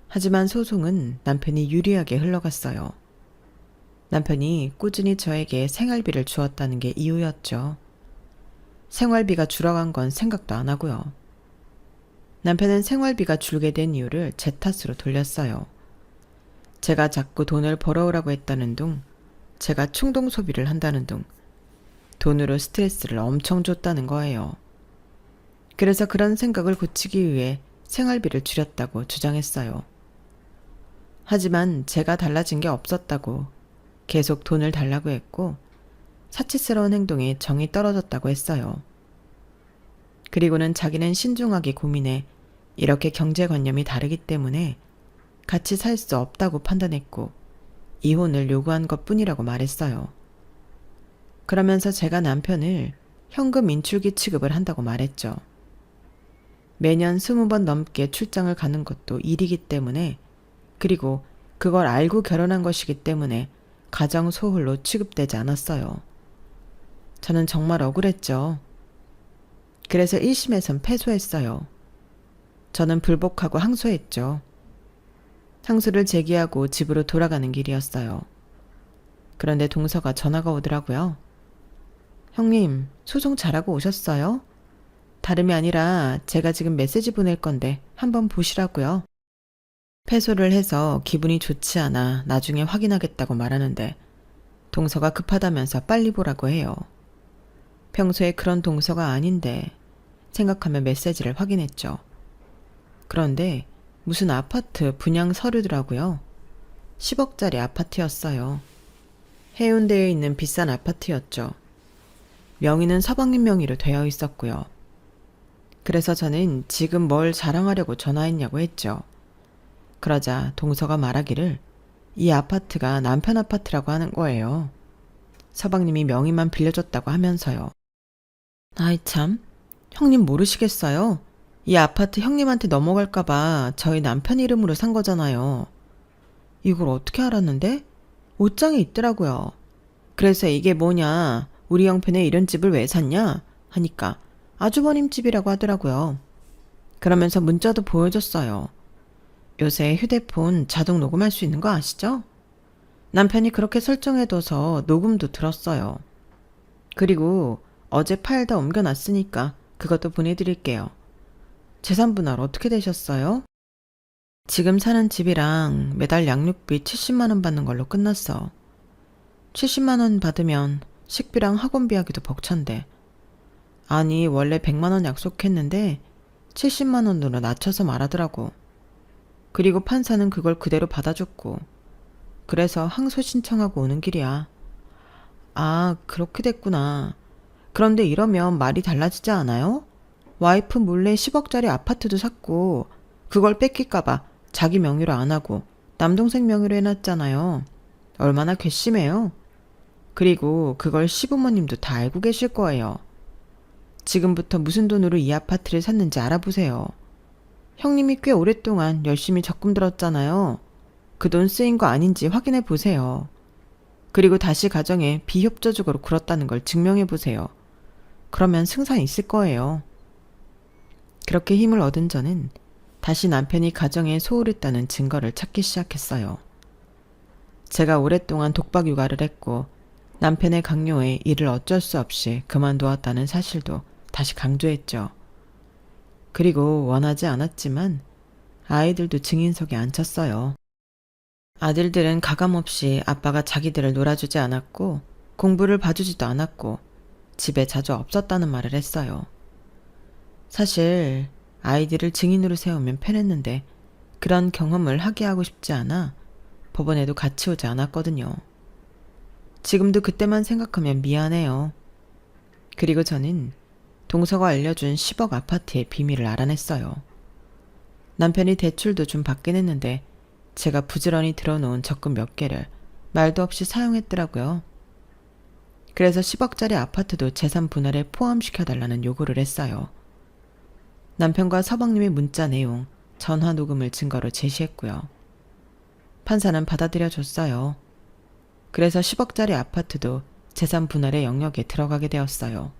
하지만 소송은 남편이 유리하게 흘러갔어요. 남편이 꾸준히 저에게 생활비를 주었다는 게 이유였죠. 생활비가 줄어간 건 생각도 안 하고요. 남편은 생활비가 줄게 된 이유를 제 탓으로 돌렸어요. 제가 자꾸 돈을 벌어오라고 했다는 둥, 제가 충동 소비를 한다는 둥, 돈으로 스트레스를 엄청 줬다는 거예요. 그래서 그런 생각을 고치기 위해 생활비를 줄였다고 주장했어요. 하지만 제가 달라진 게 없었다고 계속 돈을 달라고 했고 사치스러운 행동에 정이 떨어졌다고 했어요. 그리고는 자기는 신중하게 고민해 이렇게 경제관념이 다르기 때문에 같이 살 수 없다고 판단했고 이혼을 요구한 것뿐이라고 말했어요. 그러면서 제가 남편을 현금 인출기 취급을 한다고 말했죠. 매년 20번 넘게 출장을 가는 것도 일이기 때문에 그리고 그걸 알고 결혼한 것이기 때문에 가정 소홀로 취급되지 않았어요. 저는 정말 억울했죠. 그래서 1심에선 패소했어요. 저는 불복하고 항소했죠. 상소를 제기하고 집으로 돌아가는 길이었어요. 그런데 동서가 전화가 오더라고요. 형님, 소송 잘하고 오셨어요? 다름이 아니라 제가 지금 메시지 보낼 건데 한번 보시라고요. 패소를 해서 기분이 좋지 않아 나중에 확인하겠다고 말하는데 동서가 급하다면서 빨리 보라고 해요. 평소에 그런 동서가 아닌데 생각하며 메시지를 확인했죠. 그런데 무슨 아파트 분양 서류더라고요. 10억짜리 아파트였어요. 해운대에 있는 비싼 아파트였죠. 명의는 서방님 명의로 되어 있었고요. 그래서 저는 지금 뭘 자랑하려고 전화했냐고 했죠. 그러자 동서가 말하기를 이 아파트가 남편 아파트라고 하는 거예요. 서방님이 명의만 빌려줬다고 하면서요. 아이 참, 형님 모르시겠어요? 이 아파트 형님한테 넘어갈까봐 저희 남편 이름으로 산 거잖아요. 이걸 어떻게 알았는데? 옷장에 있더라고요. 그래서 이게 뭐냐, 우리 형편에 이런 집을 왜 샀냐? 하니까 아주버님 집이라고 하더라고요. 그러면서 문자도 보여줬어요. 요새 휴대폰 자동 녹음할 수 있는 거 아시죠? 남편이 그렇게 설정해둬서 녹음도 들었어요. 그리고 어제 파일 다 옮겨놨으니까 그것도 보내드릴게요. 재산 분할 어떻게 되셨어요? 지금 사는 집이랑 매달 양육비 70만 원 받는 걸로 끝났어. 70만 원 받으면 식비랑 학원비 하기도 벅찬데. 아니, 원래 100만 원 약속했는데 70만 원으로 낮춰서 말하더라고. 그리고 판사는 그걸 그대로 받아줬고. 그래서 항소 신청하고 오는 길이야. 아, 그렇게 됐구나. 그런데 이러면 말이 달라지지 않아요? 와이프 몰래 10억짜리 아파트도 샀고 그걸 뺏길까봐 자기 명의로 안 하고 남동생 명의로 해놨잖아요. 얼마나 괘씸해요. 그리고 그걸 시부모님도 다 알고 계실 거예요. 지금부터 무슨 돈으로 이 아파트를 샀는지 알아보세요. 형님이 꽤 오랫동안 열심히 적금 들었잖아요. 그 돈 쓰인 거 아닌지 확인해 보세요. 그리고 다시 가정에 비협조적으로 굴었다는 걸 증명해 보세요. 그러면 승산 있을 거예요. 그렇게 힘을 얻은 저는 다시 남편이 가정에 소홀했다는 증거를 찾기 시작했어요. 제가 오랫동안 독박 육아를 했고 남편의 강요에 일을 어쩔 수 없이 그만두었다는 사실도 다시 강조했죠. 그리고 원하지 않았지만 아이들도 증인석에 앉혔어요. 아들들은 가감없이 아빠가 자기들을 놀아주지 않았고 공부를 봐주지도 않았고 집에 자주 없었다는 말을 했어요. 사실 아이들을 증인으로 세우면 편했는데 그런 경험을 하게 하고 싶지 않아 법원에도 같이 오지 않았거든요. 지금도 그때만 생각하면 미안해요. 그리고 저는 동서가 알려준 10억 아파트의 비밀을 알아냈어요. 남편이 대출도 좀 받긴 했는데 제가 부지런히 들어놓은 적금 몇 개를 말도 없이 사용했더라고요. 그래서 10억짜리 아파트도 재산 분할에 포함시켜달라는 요구를 했어요. 남편과 서방님의 문자 내용, 전화 녹음을 증거로 제시했고요. 판사는 받아들여줬어요. 그래서 10억짜리 아파트도 재산 분할의 영역에 들어가게 되었어요.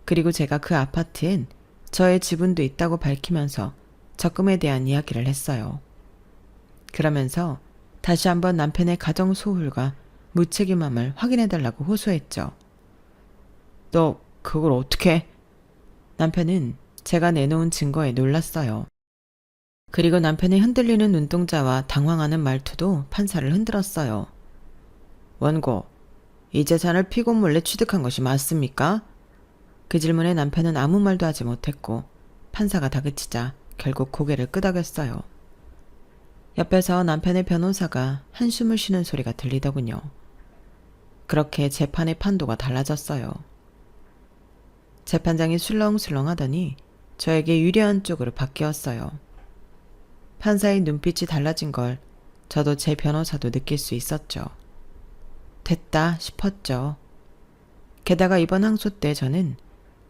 그리고 제가 그 아파트엔 저의 지분도 있다고 밝히면서 적금에 대한 이야기를 했어요. 그러면서 다시 한번 남편의 가정 소홀과 무책임함을 확인해달라고 호소했죠. 너 그걸 어떻게? 남편은 제가 내놓은 증거에 놀랐어요. 그리고 남편의 흔들리는 눈동자와 당황하는 말투도 판사를 흔들었어요. 원고, 이 재산을 피고 몰래 취득한 것이 맞습니까? 그 질문에 남편은 아무 말도 하지 못했고 판사가 다그치자 결국 고개를 끄덕였어요. 옆에서 남편의 변호사가 한숨을 쉬는 소리가 들리더군요. 그렇게 재판의 판도가 달라졌어요. 재판장이 술렁술렁 하더니 저에게 유리한 쪽으로 바뀌었어요. 판사의 눈빛이 달라진 걸 저도 제 변호사도 느낄 수 있었죠. 됐다 싶었죠. 게다가 이번 항소 때 저는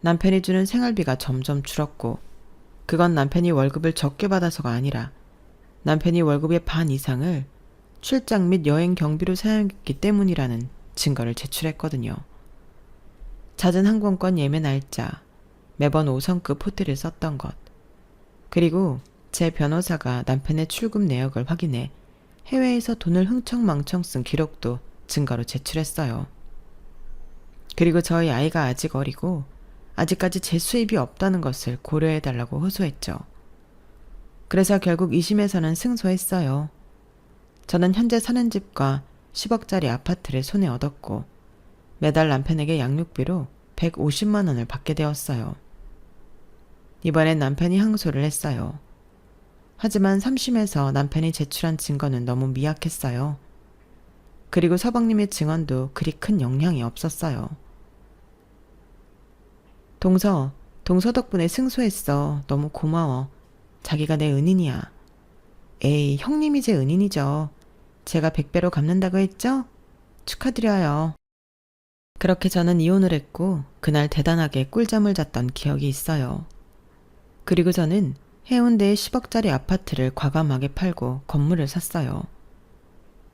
남편이 주는 생활비가 점점 줄었고 그건 남편이 월급을 적게 받아서가 아니라 남편이 월급의 반 이상을 출장 및 여행 경비로 사용했기 때문이라는 증거를 제출했거든요. 잦은 항공권 예매 날짜, 매번 5성급 호텔을 썼던 것, 그리고 제 변호사가 남편의 출금 내역을 확인해 해외에서 돈을 흥청망청 쓴 기록도 증거로 제출했어요. 그리고 저희 아이가 아직 어리고 아직까지 제 수입이 없다는 것을 고려해달라고 호소했죠. 그래서 결국 2심에서는 승소했어요. 저는 현재 사는 집과 10억짜리 아파트를 손에 얻었고 매달 남편에게 양육비로 150만 원을 받게 되었어요. 이번엔 남편이 항소를 했어요. 하지만 3심에서 남편이 제출한 증거는 너무 미약했어요. 그리고 서방님의 증언도 그리 큰 영향이 없었어요. 동서 덕분에 승소했어. 너무 고마워. 자기가 내 은인이야. 에이, 형님이 제 은인이죠. 제가 100배로 갚는다고 했죠? 축하드려요. 그렇게 저는 이혼을 했고 그날 대단하게 꿀잠을 잤던 기억이 있어요. 그리고 저는 해운대의 10억짜리 아파트를 과감하게 팔고 건물을 샀어요.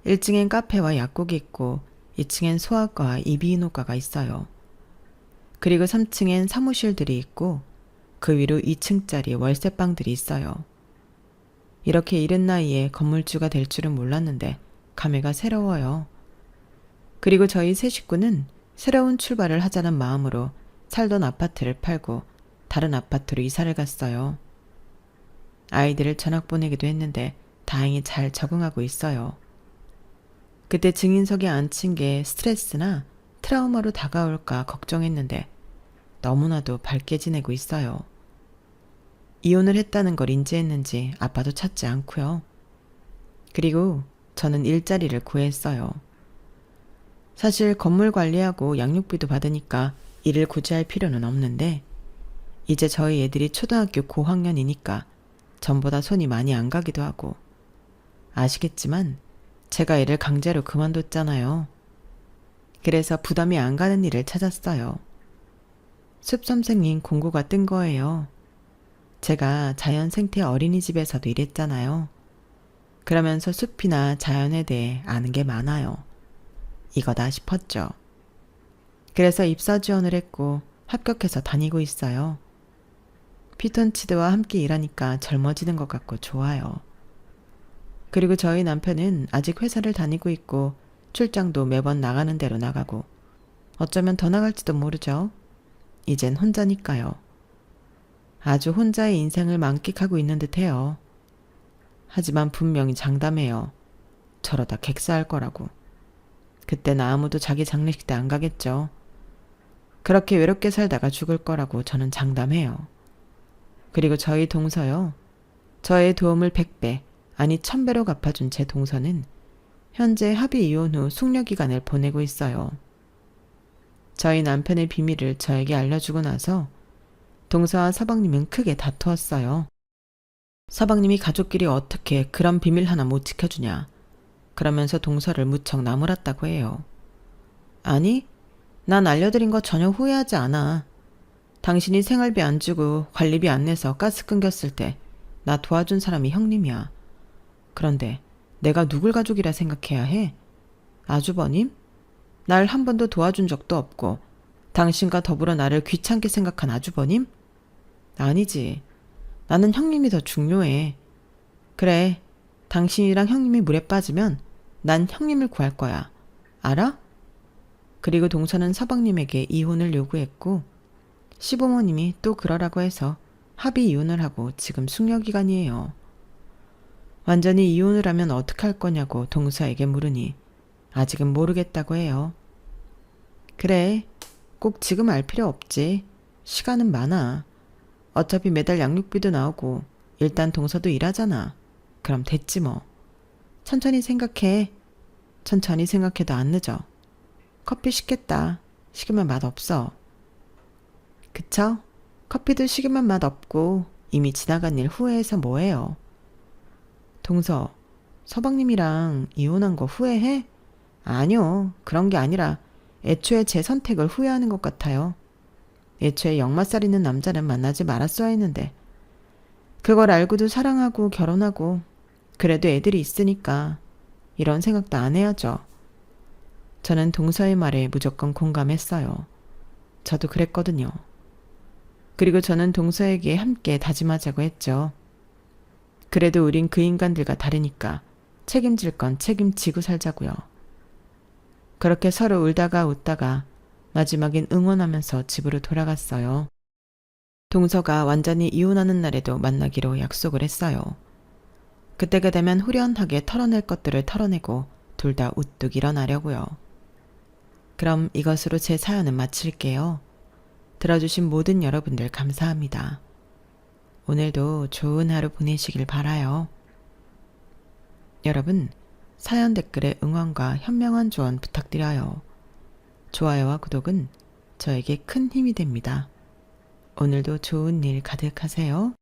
1층엔 카페와 약국이 있고 2층엔 소아과와 이비인후과가 있어요. 그리고 3층엔 사무실들이 있고 그 위로 2층짜리 월세방들이 있어요. 이렇게 이른 나이에 건물주가 될 줄은 몰랐는데 감회가 새로워요. 그리고 저희 세 식구는 새로운 출발을 하자는 마음으로 살던 아파트를 팔고 다른 아파트로 이사를 갔어요. 아이들을 전학 보내기도 했는데 다행히 잘 적응하고 있어요. 그때 증인석에 앉힌 게 스트레스나 트라우마로 다가올까 걱정했는데 너무나도 밝게 지내고 있어요. 이혼을 했다는 걸 인지했는지 아빠도 찾지 않고요. 그리고 저는 일자리를 구했어요. 사실 건물 관리하고 양육비도 받으니까 일을 굳이 할 필요는 없는데 이제 저희 애들이 초등학교 고학년이니까 전보다 손이 많이 안 가기도 하고 아시겠지만 제가 일을 강제로 그만뒀잖아요. 그래서 부담이 안 가는 일을 찾았어요. 숲선생님 공고가 뜬 거예요. 제가 자연생태 어린이집에서도 일했잖아요. 그러면서 숲이나 자연에 대해 아는 게 많아요. 이거다 싶었죠. 그래서 입사 지원을 했고 합격해서 다니고 있어요. 피톤치드와 함께 일하니까 젊어지는 것 같고 좋아요. 그리고 저희 남편은 아직 회사를 다니고 있고 출장도 매번 나가는 대로 나가고 어쩌면 더 나갈지도 모르죠. 이젠 혼자니까요. 아주 혼자의 인생을 만끽하고 있는 듯해요. 하지만 분명히 장담해요. 저러다 객사할 거라고. 그때는 아무도 자기 장례식 때 안 가겠죠. 그렇게 외롭게 살다가 죽을 거라고 저는 장담해요. 그리고 저희 동서요. 저의 도움을 100배, 아니 1000배로 갚아준 제 동서는 현재 합의 이혼 후 숙려기간을 보내고 있어요. 저희 남편의 비밀을 저에게 알려주고 나서 동서와 서방님은 크게 다투었어요. 서방님이 가족끼리 어떻게 그런 비밀 하나 못 지켜주냐. 그러면서 동서를 무척 나무랐다고 해요. 아니, 난 알려드린 거 전혀 후회하지 않아. 당신이 생활비 안 주고 관리비 안 내서 가스 끊겼을 때 나 도와준 사람이 형님이야. 그런데 내가 누굴 가족이라 생각해야 해? 아주버님? 날 한 번도 도와준 적도 없고 당신과 더불어 나를 귀찮게 생각한 아주버님? 아니지. 나는 형님이 더 중요해. 그래, 당신이랑 형님이 물에 빠지면 난 형님을 구할 거야. 알아? 그리고 동서는 서방님에게 이혼을 요구했고 시부모님이 또 그러라고 해서 합의 이혼을 하고 지금 숙려기간이에요. 완전히 이혼을 하면 어떡할 거냐고 동서에게 물으니 아직은 모르겠다고 해요. 그래, 꼭 지금 알 필요 없지. 시간은 많아. 어차피 매달 양육비도 나오고 일단 동서도 일하잖아. 그럼 됐지 뭐. 천천히 생각해. 천천히 생각해도 안 늦어. 커피 식겠다. 식으면 맛없어. 그쵸? 커피도 식으면 맛없고 이미 지나간 일 후회해서 뭐해요. 동서, 서방님이랑 이혼한 거 후회해? 아니요. 그런 게 아니라 애초에 제 선택을 후회하는 것 같아요. 애초에 역마살 있는 남자는 만나지 말았어야 했는데 그걸 알고도 사랑하고 결혼하고 그래도 애들이 있으니까 이런 생각도 안 해야죠. 저는 동서의 말에 무조건 공감했어요. 저도 그랬거든요. 그리고 저는 동서에게 함께 다짐하자고 했죠. 그래도 우린 그 인간들과 다르니까 책임질 건 책임지고 살자고요. 그렇게 서로 울다가 웃다가 마지막엔 응원하면서 집으로 돌아갔어요. 동서가 완전히 이혼하는 날에도 만나기로 약속을 했어요. 그때가 되면 후련하게 털어낼 것들을 털어내고 둘 다 우뚝 일어나려고요. 그럼 이것으로 제 사연은 마칠게요. 들어주신 모든 여러분들 감사합니다. 오늘도 좋은 하루 보내시길 바라요. 여러분, 사연 댓글에 응원과 현명한 조언 부탁드려요. 좋아요와 구독은 저에게 큰 힘이 됩니다. 오늘도 좋은 일 가득하세요.